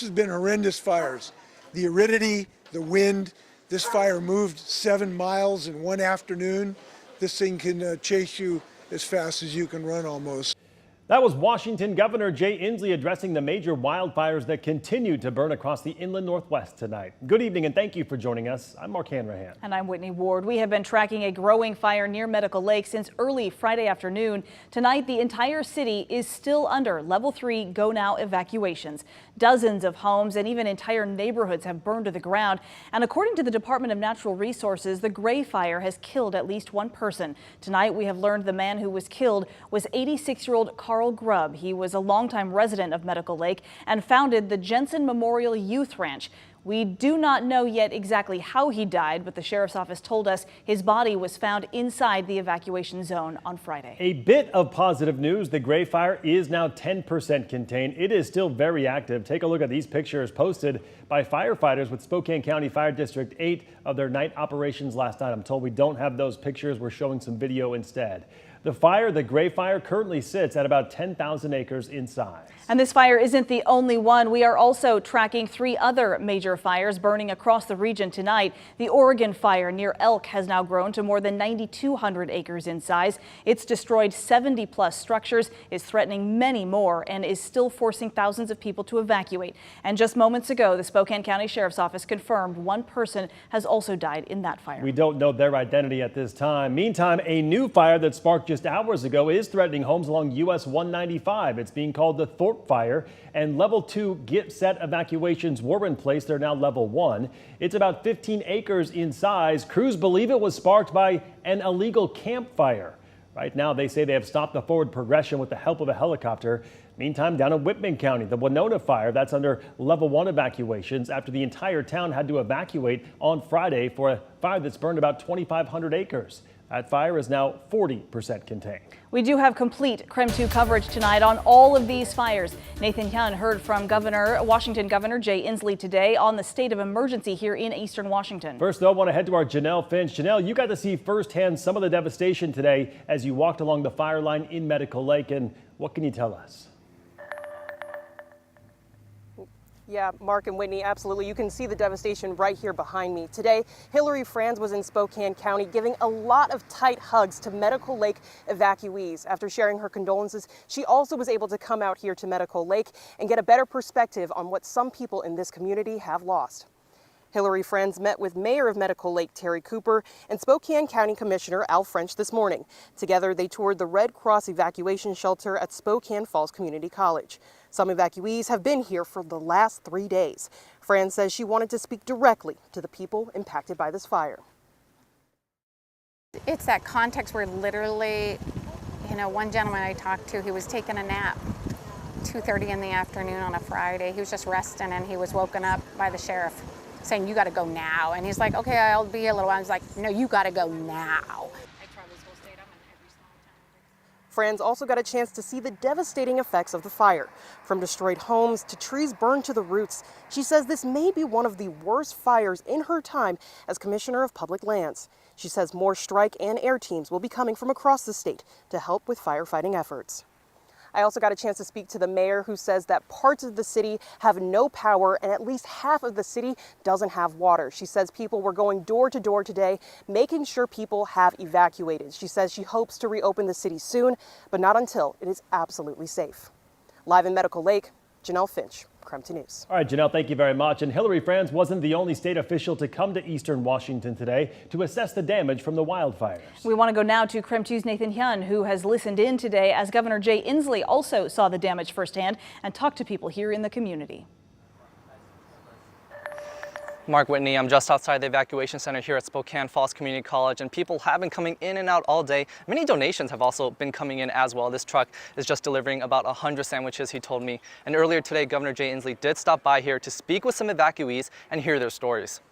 This has been horrendous fires. The aridity, the wind, this fire moved 7 miles in one afternoon. This thing can chase you as fast as you can run almost. That was Washington Governor Jay Inslee addressing the major wildfires that continue to burn across the inland Northwest tonight. Good evening and thank you for joining us. I'm Mark Hanrahan. And I'm Whitney Ward. We have been tracking a growing fire near Medical Lake since early Friday afternoon. Tonight, the entire city is still under level 3 go now evacuations. Dozens of homes and even entire neighborhoods have burned to the ground. And according to the Department of Natural Resources, the Gray Fire has killed at least one person. Tonight, we have learned the man who was killed was 86-year-old Carl Grubb. He was a longtime resident of Medical Lake and founded the Jensen Memorial Youth Ranch. We do not know yet exactly how he died, but the sheriff's office told us his body was found inside the evacuation zone on Friday. A bit of positive news. The Gray Fire is now 10% contained. It is still very active. Take a look at these pictures posted by firefighters with Spokane County Fire District 8 of their night operations last night. I'm told we don't have those pictures. We're showing some video instead. The fire, the Gray Fire, currently sits at about 10,000 acres in size. And this fire isn't the only one. We are also tracking 3 other major fires burning across the region tonight. The Oregon fire near Elk has now grown to more than 9,200 acres in size. It's destroyed 70+ structures, is threatening many more, and is still forcing thousands of people to evacuate. And just moments ago, the Spokane County Sheriff's Office confirmed one person has also died in that fire. We don't know their identity at this time. Meantime, a new fire that sparked just hours ago is threatening homes along US 195. It's being called the Thorpe Fire, and level 2 get set evacuations were in place. They're now level 1. It's about 15 acres in size. Crews believe it was sparked by an illegal campfire. Right now, they say they have stopped the forward progression with the help of a helicopter. Meantime, down in Whitman County, the Winona fire, that's under level 1 evacuations after the entire town had to evacuate on Friday for a fire that's burned about 2,500 acres. That fire is now 40% contained. We do have complete KREM 2 coverage tonight on all of these fires. Nathan Young heard from Washington Governor Jay Inslee today on the state of emergency here in eastern Washington. First, though, I want to head to our Janelle Finch. Janelle, you got to see firsthand some of the devastation today as you walked along the fire line in Medical Lake. And what can you tell us? Yeah, Mark and Whitney, absolutely. You can see the devastation right here behind me. Today, Hillary Franz was in Spokane County giving a lot of tight hugs to Medical Lake evacuees. After sharing her condolences, she also was able to come out here to Medical Lake and get a better perspective on what some people in this community have lost. Hillary Franz met with Mayor of Medical Lake, Terry Cooper, and Spokane County Commissioner Al French this morning. Together, they toured the Red Cross evacuation shelter at Spokane Falls Community College. Some evacuees have been here for the last 3 days. Franz says she wanted to speak directly to the people impacted by this fire. It's that context where literally, one gentleman I talked to, he was taking a nap 2:30 in the afternoon on a Friday. He was just resting and he was woken up by the sheriff saying, "You got to go now." And he's like, "Okay, I'll be here a little while." I was like, "No, you got to go now." Franz also got a chance to see the devastating effects of the fire. From destroyed homes to trees burned to the roots, she says this may be one of the worst fires in her time as Commissioner of Public Lands. She says more strike and air teams will be coming from across the state to help with firefighting efforts. I also got a chance to speak to the mayor, who says that parts of the city have no power and at least half of the city doesn't have water. She says people were going door to door today, making sure people have evacuated. She says she hopes to reopen the city soon, but not until it is absolutely safe. Live in Medical Lake, Janelle Finch, KREM 2 News. All right, Janelle, thank you very much. And Hillary Franz wasn't the only state official to come to eastern Washington today to assess the damage from the wildfires. We want to go now to KREM 2's Nathan Hyun, who has listened in today as Governor Jay Inslee also saw the damage firsthand and talked to people here in the community. Mark, Whitney, I'm just outside the evacuation center here at Spokane Falls Community College, and people have been coming in and out all day. Many donations have also been coming in as well. This truck is just delivering about 100 sandwiches, he told me. And earlier today, Governor Jay Inslee did stop by here to speak with some evacuees and hear their stories.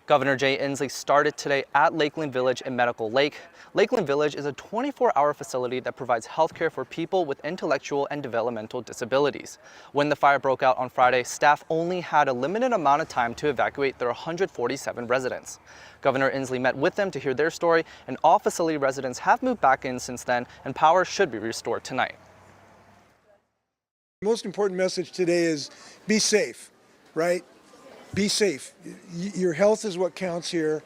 Governor Jay Inslee started today at Lakeland Village in Medical Lake. Lakeland Village is a 24-hour facility that provides healthcare for people with intellectual and developmental disabilities. When the fire broke out on Friday, staff only had a limited amount of time to evacuate their 147 residents. Governor Inslee met with them to hear their story, and all facility residents have moved back in since then, and power should be restored tonight. The most important message today is be safe. right? Be safe. Your health is what counts here.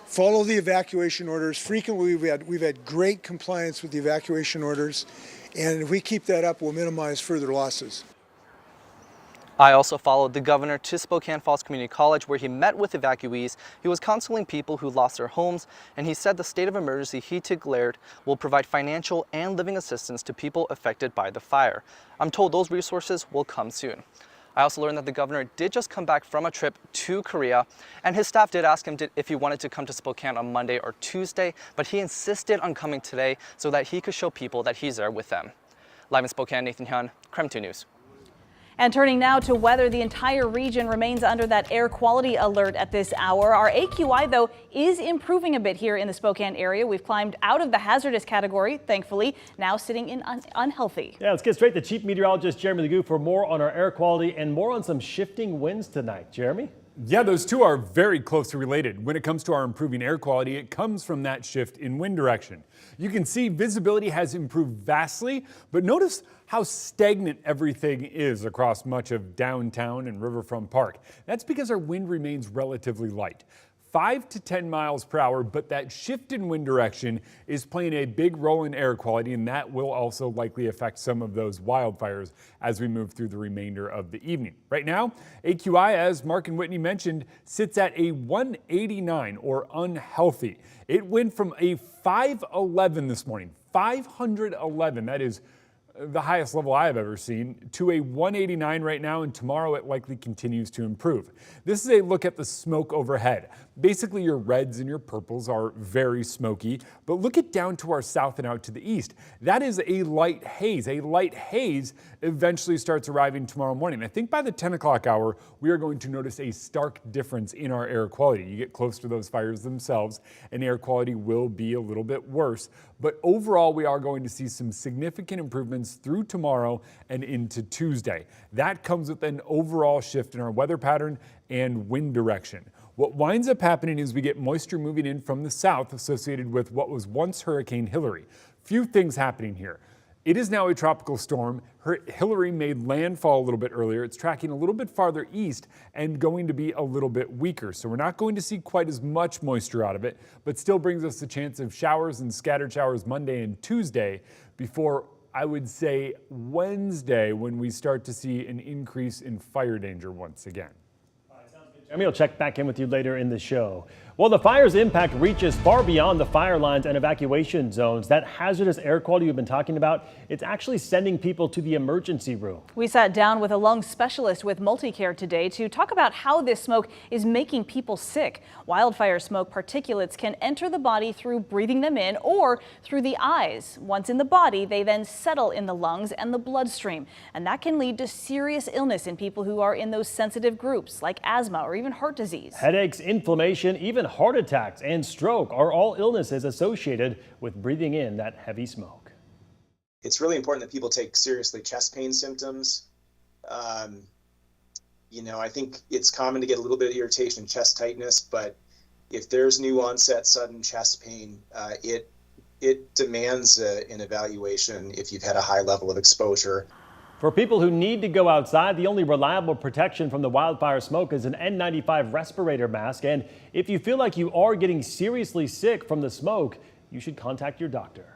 Follow the evacuation orders. Frequently, we've had great compliance with the evacuation orders, and if we keep that up, we'll minimize further losses. I also followed the governor to Spokane Falls Community College, where he met with evacuees. He was counseling people who lost their homes, and he said the state of emergency he declared will provide financial and living assistance to people affected by the fire. I'm told those resources will come soon. I also learned that the governor did just come back from a trip to Korea, and his staff did ask him if he wanted to come to Spokane on Monday or Tuesday, but he insisted on coming today so that he could show people that he's there with them. Live in Spokane, Nathan Hyun, KREM 2 News. And turning now to weather, the entire region remains under that air quality alert at this hour. Our AQI, though, is improving a bit here in the Spokane area. We've climbed out of the hazardous category, thankfully, now sitting in unhealthy. Yeah, let's get straight to Chief Meteorologist Jeremy Legoo for more on our air quality and more on some shifting winds tonight. Jeremy? Yeah, those two are very closely related. When it comes to our improving air quality, it comes from that shift in wind direction. You can see visibility has improved vastly, but notice how stagnant everything is across much of downtown and Riverfront Park. That's because our wind remains relatively light. 5 to 10 miles per hour, but that shift in wind direction is playing a big role in air quality, and that will also likely affect some of those wildfires as we move through the remainder of the evening. Right now, AQI, as Mark and Whitney mentioned, sits at a 189 or unhealthy. It went from a 511 this morning, 511, that is the highest level I have ever seen, to a 189 right now, and tomorrow it likely continues to improve. This is a look at the smoke overhead. Basically, your reds and your purples are very smoky, but look at down to our south and out to the east. That is a light haze. A light haze eventually starts arriving tomorrow morning. I think by the 10 o'clock hour, we are going to notice a stark difference in our air quality. You get close to those fires themselves, and air quality will be a little bit worse. But overall, we are going to see some significant improvements through tomorrow and into Tuesday. That comes with an overall shift in our weather pattern and wind direction. What winds up happening is we get moisture moving in from the south associated with what was once Hurricane Hillary. Few things happening here. It is now a tropical storm. Hillary made landfall a little bit earlier. It's tracking a little bit farther east and going to be a little bit weaker. So we're not going to see quite as much moisture out of it, but still brings us the chance of showers and scattered showers Monday and Tuesday before, I would say, Wednesday, when we start to see an increase in fire danger once again. Jeremy will check back in with you later in the show. Well, the fire's impact reaches far beyond the fire lines and evacuation zones. That hazardous air quality we've been talking about, it's actually sending people to the emergency room. We sat down with a lung specialist with Multicare today to talk about how this smoke is making people sick. Wildfire smoke particulates can enter the body through breathing them in or through the eyes. Once in the body, they then settle in the lungs and the bloodstream. And that can lead to serious illness in people who are in those sensitive groups like asthma or even heart disease. Headaches, inflammation, even heart attacks and stroke are all illnesses associated with breathing in that heavy smoke. It's really important that people take seriously chest pain symptoms. I think it's common to get a little bit of irritation and chest tightness, but if there's new onset sudden chest pain, it demands an evaluation if you've had a high level of exposure. For people who need to go outside, the only reliable protection from the wildfire smoke is an N95 respirator mask. And if you feel like you are getting seriously sick from the smoke, you should contact your doctor.